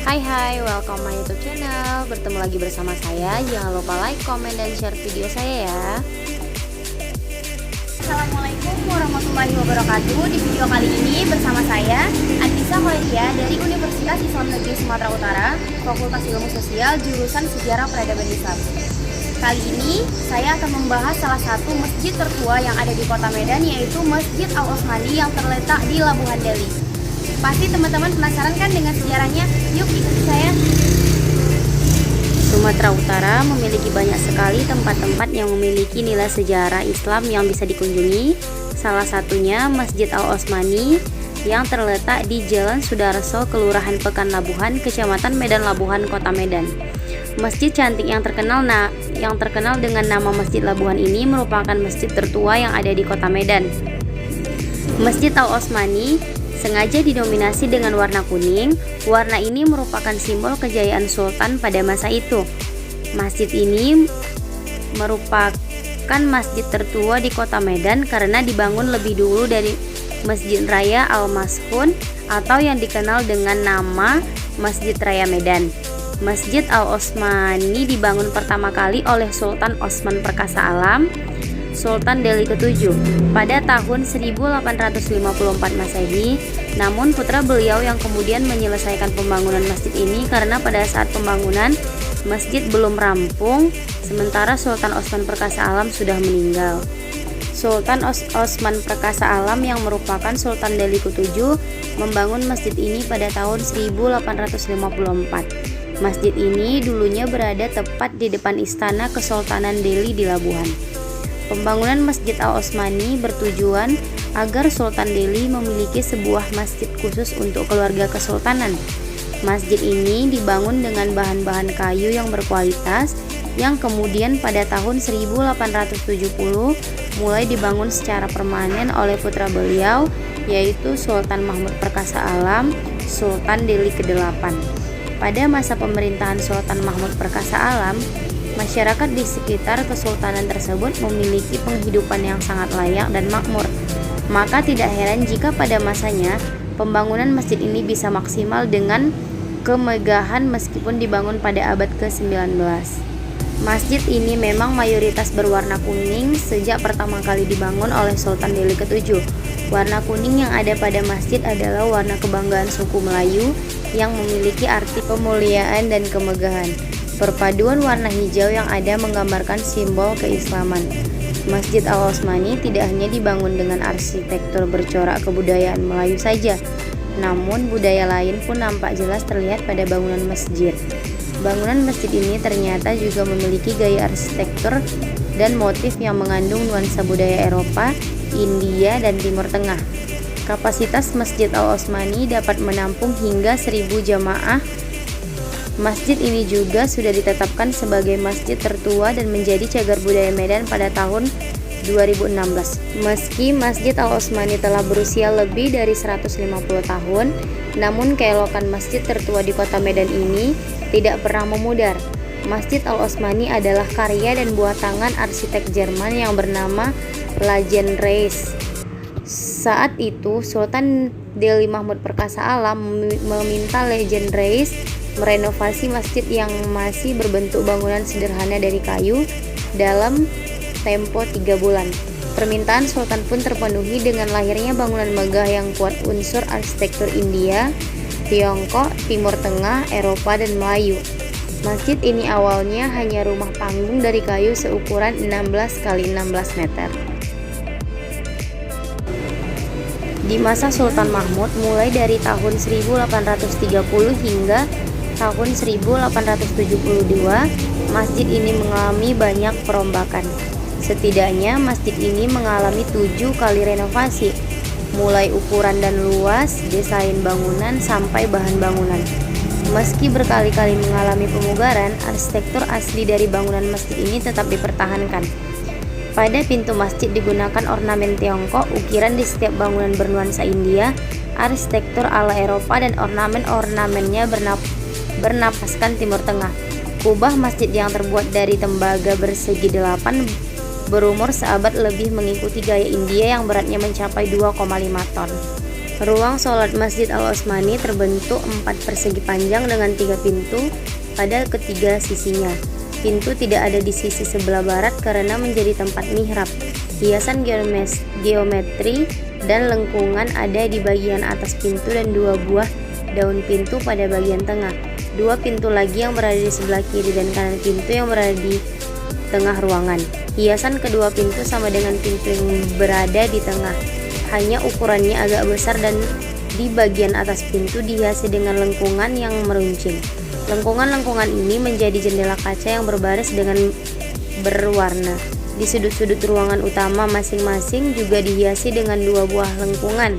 Hai, welcome my YouTube channel. Bertemu lagi bersama saya. Jangan lupa like, comment, dan share video saya ya. Assalamualaikum warahmatullahi wabarakatuh. Di video kali ini bersama saya Anissa Kholedia dari Universitas Islam Negeri Sumatera Utara, Fakultas Ilmu Sosial, jurusan Sejarah Peradaban Islam. Kali ini saya akan membahas salah satu masjid tertua yang ada di Kota Medan, yaitu Masjid Al-Osmani yang terletak di Labuhan Deli. Pasti teman-teman penasaran kan dengan sejarahnya? Yuk ikuti saya. Sumatera Utara memiliki banyak sekali tempat-tempat yang memiliki nilai sejarah Islam yang bisa dikunjungi. Salah satunya Masjid Al-Osmani yang terletak di Jalan Sudarso, Kelurahan Pekan Labuhan, Kecamatan Medan Labuhan, Kota Medan. Masjid cantik yang terkenal dengan nama Masjid Labuhan ini merupakan masjid tertua yang ada di Kota Medan. Masjid Al-Osmani sengaja didominasi dengan warna kuning. Warna ini merupakan simbol kejayaan sultan pada masa itu. Masjid ini merupakan masjid tertua di Kota Medan karena dibangun lebih dulu dari Masjid Raya Al-Mashun atau yang dikenal dengan nama Masjid Raya Medan. Masjid Al-Osmani dibangun pertama kali oleh Sultan Osman Perkasa Alam, Sultan Delhi ke-7 pada tahun 1854 Masehi. Namun putra beliau yang kemudian menyelesaikan pembangunan masjid ini karena pada saat pembangunan masjid belum rampung, sementara Sultan Osman Perkasa Alam sudah meninggal. Sultan Osman Perkasa Alam yang merupakan Sultan Delhi ke-7 membangun masjid ini pada tahun 1854. Masjid ini dulunya berada tepat di depan istana Kesultanan Delhi di Labuhan. Pembangunan Masjid Al-Osmani bertujuan agar Sultan Delhi memiliki sebuah masjid khusus untuk keluarga kesultanan. Masjid ini dibangun dengan bahan-bahan kayu yang berkualitas, yang kemudian pada tahun 1870 mulai dibangun secara permanen oleh putra beliau, yaitu Sultan Mahmud Perkasa Alam, Sultan Delhi ke-8. Pada masa pemerintahan Sultan Mahmud Perkasa Alam, masyarakat di sekitar kesultanan tersebut memiliki penghidupan yang sangat layak dan makmur. Maka tidak heran jika pada masanya pembangunan masjid ini bisa maksimal dengan kemegahan meskipun dibangun pada abad ke-19. Masjid ini memang mayoritas berwarna kuning sejak pertama kali dibangun oleh Sultan Delhi ke-7. Warna kuning yang ada pada masjid adalah warna kebanggaan suku Melayu yang memiliki arti kemuliaan dan kemegahan. Perpaduan warna hijau yang ada menggambarkan simbol keislaman. Masjid Al-Osmani tidak hanya dibangun dengan arsitektur bercorak kebudayaan Melayu saja, namun budaya lain pun nampak jelas terlihat pada bangunan masjid. Bangunan masjid ini ternyata juga memiliki gaya arsitektur dan motif yang mengandung nuansa budaya Eropa, India, dan Timur Tengah. Kapasitas Masjid Al-Osmani dapat menampung hingga 1.000 jamaah. Masjid ini juga sudah ditetapkan sebagai masjid tertua dan menjadi cagar budaya Medan pada tahun 2016. Meski Masjid Al-Osmani telah berusia lebih dari 150 tahun, namun keelokan masjid tertua di Kota Medan ini tidak pernah memudar. Masjid Al-Osmani adalah karya dan buah tangan arsitek Jerman yang bernama Legend Reis. Saat itu Sultan Delhi Mahmud Perkasa Alam meminta Legend Reis merenovasi masjid yang masih berbentuk bangunan sederhana dari kayu dalam tempo 3 bulan. Permintaan Sultan pun terpenuhi dengan lahirnya bangunan megah yang kuat unsur arsitektur India, Tiongkok, Timur Tengah, Eropa, dan Melayu. Masjid ini awalnya hanya rumah panggung dari kayu seukuran 16 x 16 meter. Di masa Sultan Mahmud mulai dari tahun 1830 hingga tahun 1872, masjid ini mengalami banyak perombakan. Setidaknya masjid ini mengalami 7 kali renovasi, mulai ukuran dan luas, desain bangunan, sampai bahan bangunan. Meski berkali-kali mengalami pemugaran, arsitektur asli dari bangunan masjid ini tetap dipertahankan. Pada pintu masjid digunakan ornamen Tiongkok, ukiran di setiap bangunan bernuansa India, arsitektur ala Eropa, dan ornamen-ornamennya bernapaskan Timur Tengah. Kubah masjid yang terbuat dari tembaga bersegi 8 berumur seabad lebih mengikuti gaya India yang beratnya mencapai 2,5 ton. Ruang sholat Masjid Al-Osmani terbentuk 4 persegi panjang dengan 3 pintu pada ketiga sisinya. Pintu tidak ada di sisi sebelah barat karena menjadi tempat mihrab. Hiasan geometri dan lengkungan ada di bagian atas pintu dan 2 buah daun pintu pada bagian tengah. 2 pintu lagi yang berada di sebelah kiri dan kanan pintu yang berada di tengah ruangan. Hiasan kedua pintu sama dengan pintu yang berada di tengah, hanya ukurannya agak besar dan di bagian atas pintu dihiasi dengan lengkungan yang meruncing. Lengkungan-lengkungan ini menjadi jendela kaca yang berbaris dengan berwarna. Di sudut-sudut ruangan utama masing-masing juga dihiasi dengan 2 buah lengkungan.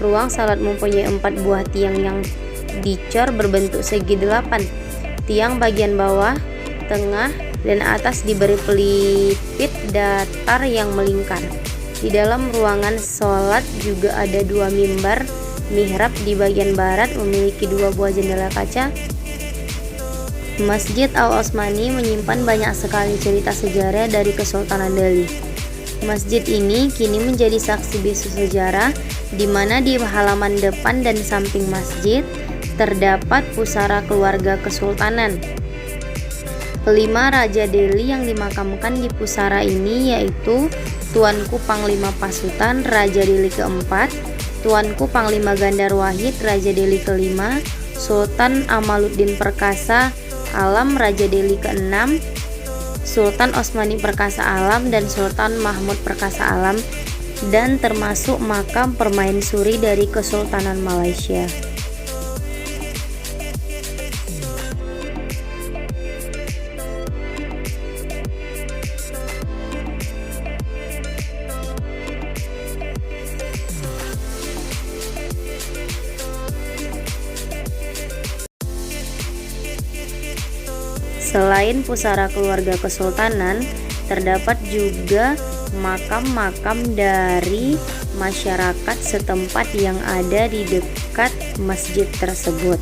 Ruang salat mempunyai 4 buah tiang yang dicor berbentuk segi 8. Tiang bagian bawah, tengah, dan atas diberi pelipit datar yang melingkar. Di dalam ruangan sholat juga ada 2 mimbar mihrab. Di bagian barat memiliki 2 buah jendela kaca. Masjid Al-Osmani menyimpan banyak sekali cerita sejarah dari Kesultanan Delhi. Masjid ini kini menjadi saksi bisu sejarah, di mana di halaman depan dan samping masjid terdapat pusara keluarga kesultanan. 5 Raja Delhi yang dimakamkan di pusara ini yaitu Tuanku Panglima Pasutan Raja Delhi keempat, Tuanku Panglima Gandhar Wahid Raja Delhi kelima, Sultan Amaluddin Perkasa Alam Raja Delhi keenam, Sultan Osmani Perkasa Alam dan Sultan Mahmud Perkasa Alam, dan termasuk makam permaisuri dari Kesultanan Malaysia. Selain pusara keluarga kesultanan, terdapat juga makam-makam dari masyarakat setempat yang ada di dekat masjid tersebut.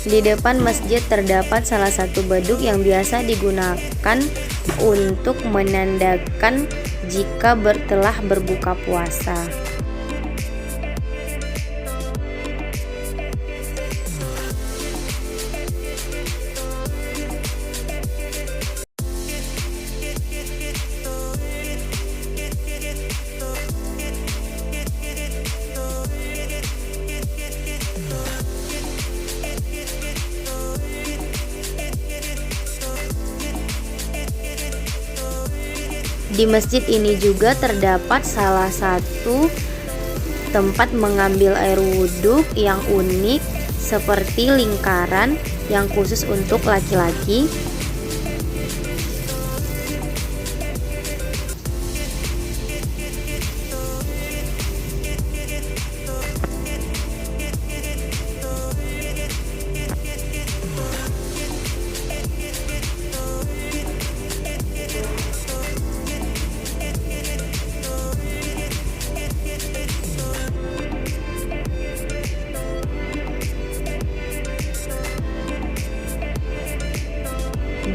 Di depan masjid terdapat salah satu beduk yang biasa digunakan untuk menandakan jika telah berbuka puasa. Di masjid ini juga terdapat salah satu tempat mengambil air wudhu yang unik seperti lingkaran yang khusus untuk laki-laki.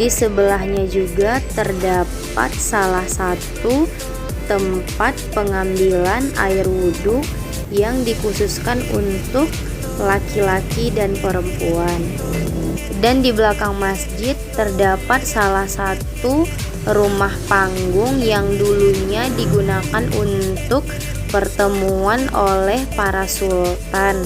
Di sebelahnya juga terdapat salah satu tempat pengambilan air wudhu yang dikhususkan untuk laki-laki dan perempuan. Dan di belakang masjid terdapat salah satu rumah panggung yang dulunya digunakan untuk pertemuan oleh para sultan.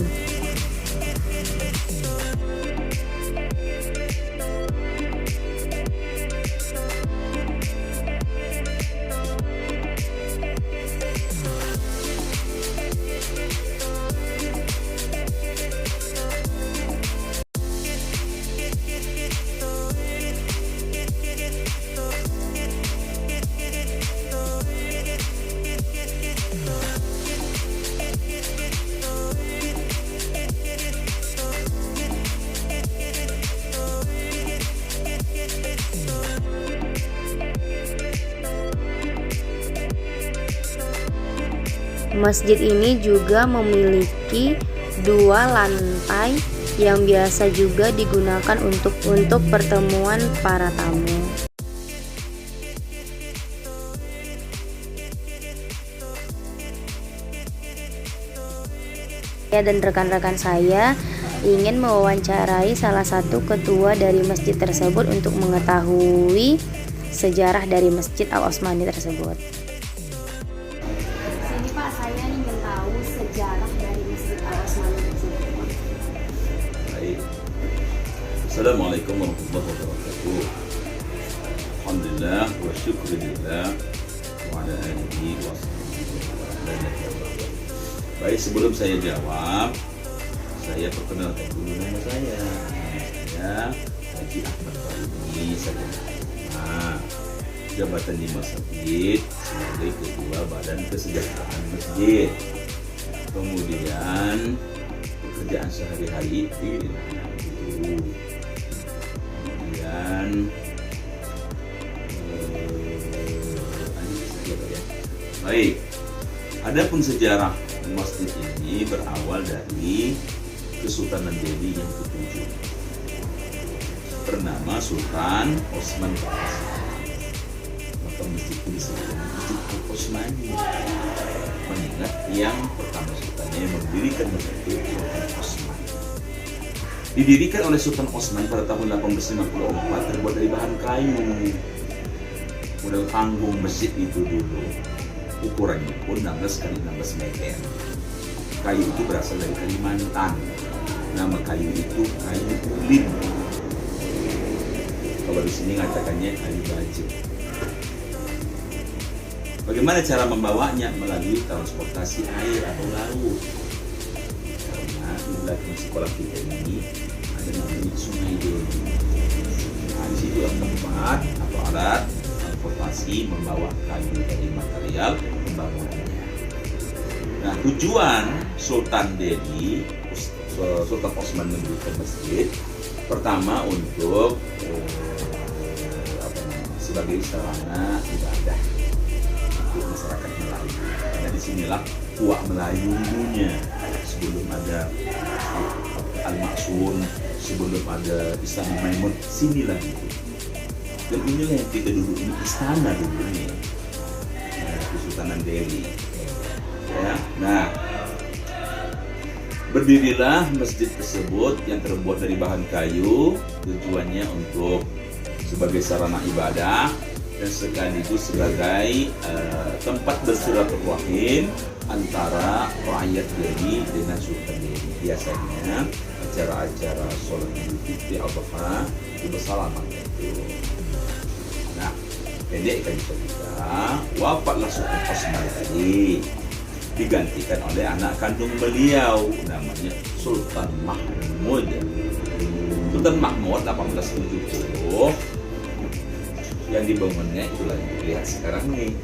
Masjid ini juga memiliki 2 lantai yang biasa juga digunakan untuk pertemuan para tamu. Saya dan rekan-rekan saya ingin mewawancarai salah satu ketua dari masjid tersebut untuk mengetahui sejarah dari Masjid Al-Osmani tersebut. Sini Pak, saya ingin tahu sejarah dari Masjid Al-Osmani tersebut. Baik. Assalamualaikum warahmatullahi wabarakatuh. Alhamdulillah wa syukurillah wa ala alihi wa sahbihi. Baik, sebelum saya jawab, saya perkenalkan dulu nama saya. Saya Haji Ahmad Farini, saya jabatan di masjid sebagai ketua badan kesejahteraan masjid. Kemudian pekerjaan sehari-hari itu kemudian baik, adapun sejarah masjid ini berawal dari Kesultanan Delhi yang ke-7 bernama Sultan Osman Paras. Maka masjid ini disebut Masjid Al-Osmani, mengingat yang pertama sultannya yang mendirikan masjid itu Sultan Osman. Didirikan oleh Sultan Osman pada tahun 1854, terbuat dari bahan kayu. Model panggung masjid itu dulu ukurannya pun 16 x 16 meter. Kayu itu berasal dari Kalimantan. Nama kayu itu kayu ulin. Kalau di sini ngatakannya kayu baja. Bagaimana cara membawanya? Melalui transportasi air atau laut. Karena di belakang sekolah kita ini ada namanya Sungai Delhi. Nah, di situ ada tempat atau alat transportasi membawa kayu dari material pembangunannya. Nah, tujuan Sultan Delhi, Sultan Osman mendirikan masjid pertama untuk sebagai sarana ibadah untuk masyarakat Melayu. Karena disinilah Tua Melayu dulunya, sebelum ada Al-Maksun, sebelum ada Istana Maimun, sinilah itu. Dan inilah yang kita duduk ini, istana dulu nih, Kesultanan Delhi. Ya, nah, berdirilah masjid tersebut yang terbuat dari bahan kayu, tujuannya untuk sebagai sarana ibadah dan sekaligus sebagai tempat bersilaturahim antara rakyat Delhi dengan Sultan Delhi. Biasanya acara-acara sholat Idul Fitri Adha itu bersalaman itu. Nah, pendekkan cerita, wafatlah Sultan Osman tadi, digantikan oleh anak kandung beliau namanya Sultan Mahmud. Sultan Mahmud 1870 yang dibangunnya itulah yang dilihat sekarang nih.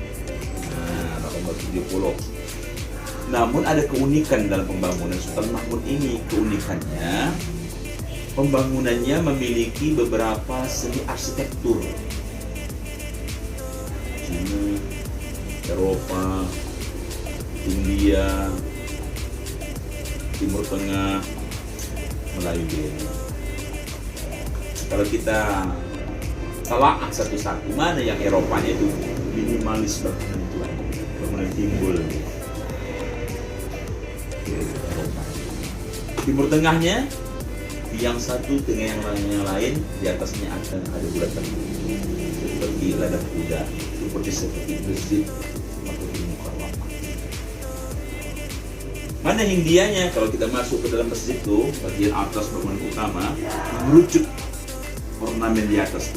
Nah, 1870. Namun ada keunikan dalam pembangunan Sultan Mahmud ini. Keunikannya, pembangunannya memiliki beberapa seni arsitektur. Cina, Eropa, India, Timur Tengah, Melayu Delhi. Kalau kita telaah satu-satu, mana yang Eropanya itu minimalis bangunan itu, bangunan timbul. Eropa. Timur Tengahnya yang satu dengan yang lain, di atasnya ada bulatan seperti ladang kuda, seperti masjid Makkatul Mukarramah. Mana Hindianya? Kalau kita masuk ke dalam masjid itu, bagian atas bangunan utama merucut ornamen di atas,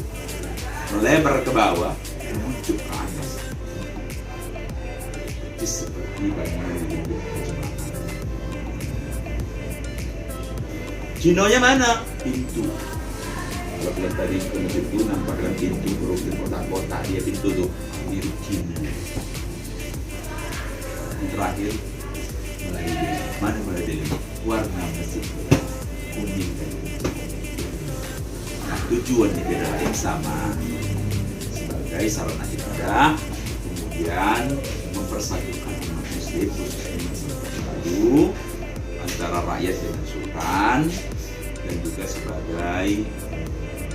melebar ke bawah, merucut ke atas. Itu seperti bangunan di India. Cinonya mana? Pintu. Kalau kalian tadi ke masjid itu nampakkan pintu berukin kotak-kotak, dia pintu tuh biru Cina. Yang terakhir Melayu. Mana Melayu? Warna masjid kuning dan hijau. Nah, tujuannya adalah yang sama, sebagai sarana ibadah, kemudian mempersatukan umat muslim yaitu padu antara rakyat dengan sultan, dan juga sebagai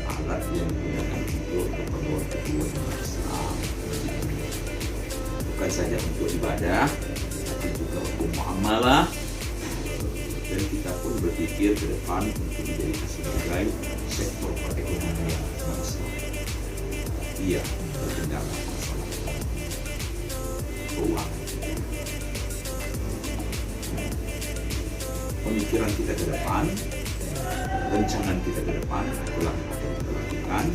alat yang digunakan untuk keperluan kedua umat Islam. Bukan saja untuk ibadah, tapi juga untuk muamalah. Dan kita pun berpikir ke depan untuk menjadikan sebagai sektor perekonomian bangsa. Iya, terkendala masalah keuangan. Pemikiran kita ke depan, rencangan kita ke depan telah akan kita lakukan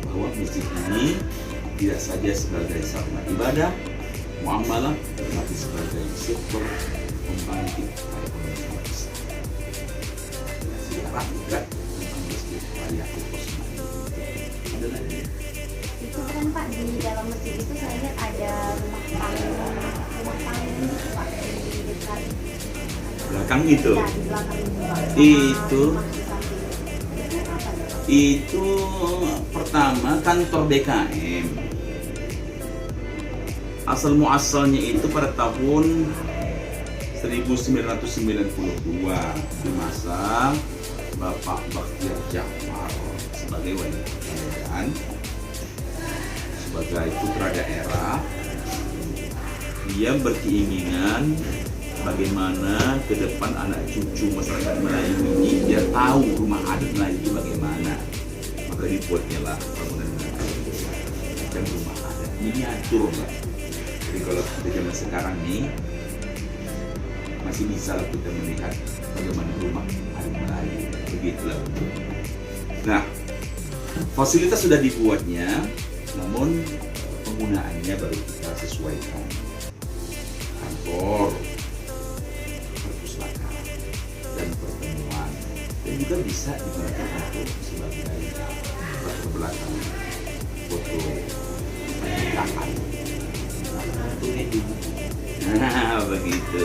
bahwa masjid ini tidak saja sebagai sarana ibadah, muamalah, tetapi sebagai sektor pembangkit perekonomian bangsa. Silakan juga tentang masjid Raya Al-Osmani. Ada lagi? Itu kan Pak, di dalam masjid itu saya lihat ada rumah panggung gitu Pak, di dekat Belakang itu. ya, di belakang ini Pak. Sama Itu. rumah di samping. Itu apa ya Pak? Itu pertama kantor BKM. Asal muasalnya itu pada tahun 1992 di masa Bapak Bakhtiar Jafar sebagai wali kota Medan, sebagai putra daerah. Dia berkeinginan bagaimana ke depan anak cucu masyarakat Melayu ini dia tahu rumah adat Melayu itu bagaimana. Maka dibuatnya lah bangunan macam rumah adat miniatur lah. Jadi kalau di zaman sekarang nih masih bisa kita melihat bagaimana rumah adat Melayu, begitulah. Nah, fasilitas sudah dibuatnya, namun penggunaannya baru kita sesuaikan. Kantor, perpustakaan, dan pertemuan, dan juga bisa digunakan untuk sebagai latar belakang foto pernikahan, untuk wedding. Nah, begitu.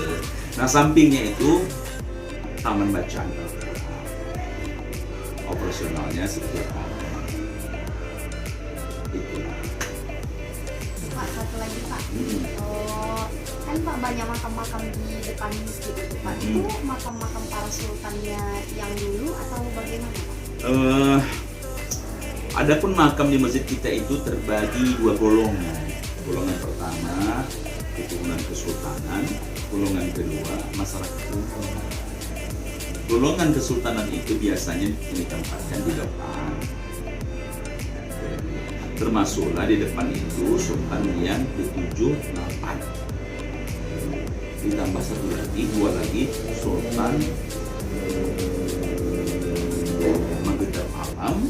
Nah, sampingnya itu taman bacaan Al-Quran. Operasionalnya setiap hari. Itulah. Pak, satu lagi Pak. Oh, kan Pak banyak makam-makam di depan masjid itu Pak. Itu makam-makam para sultannya yang dulu atau bagaimana Pak? Adapun makam di masjid kita itu terbagi dua golongan. Golongan pertama keturunan kesultanan, golongan kedua masyarakat umum. Golongan kesultanan itu biasanya ditempatkan di depan. Termasuklah di depan itu sultan yang ke-7, 8. Ditambah satu lagi, 2 lagi sultan Maghdar Alam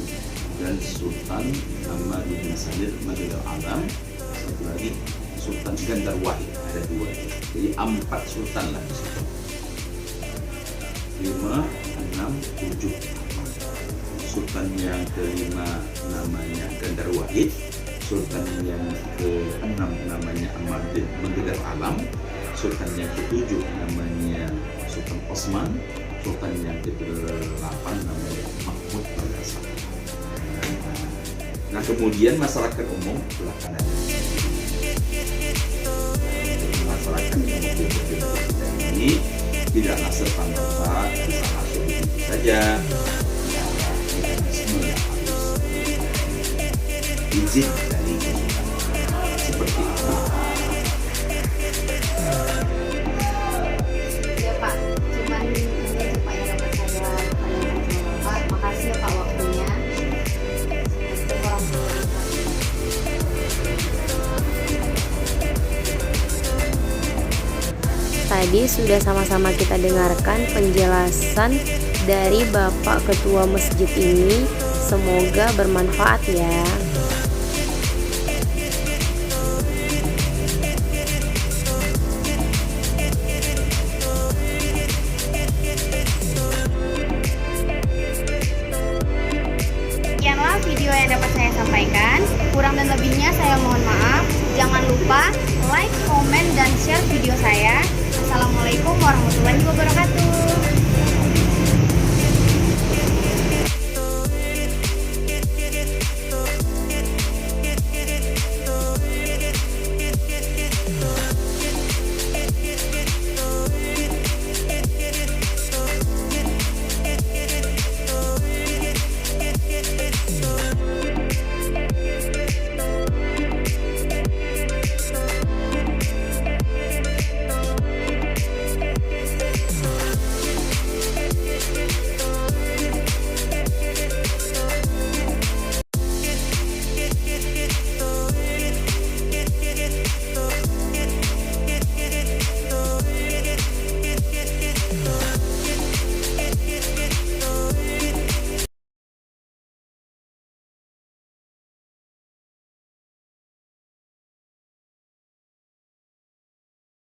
dan sultan nama Ibn Sadir Maghdar Alam. Satu lagi Sultan Gandar Wahid, ada 2. Jadi 4 sultan lah di situ. 5, 6, 7, 8. Sultan yang ke-5 namanya Gandar Wahid, sultan yang ke-6 namanya Maghdar Alam, sultan yang ke-7 namanya Sultan Osman, sultan yang ke-8 namanya Mahmud Berdasar. Nah, kemudian masyarakat umum sebelah kanan. Masyarakat umum kita ini tidaklah serta-merta bisa masuk begitu saja. Ada mekanisme yang harus izin dari seperti itu. Ya Pak, cuman ini aja Pak yang dapat saya tanyakan sama Bapak. Makasih ya Pak waktunya. Assalamualaikum warahmatullahi wabarakatuh. Tadi sudah sama-sama kita dengarkan penjelasan dari Bapak Ketua Masjid ini. Semoga bermanfaat ya. Sekianlah video yang dapat saya sampaikan. Kurang dan lebihnya saya mohon maaf. Jangan lupa like, komen, dan share video saya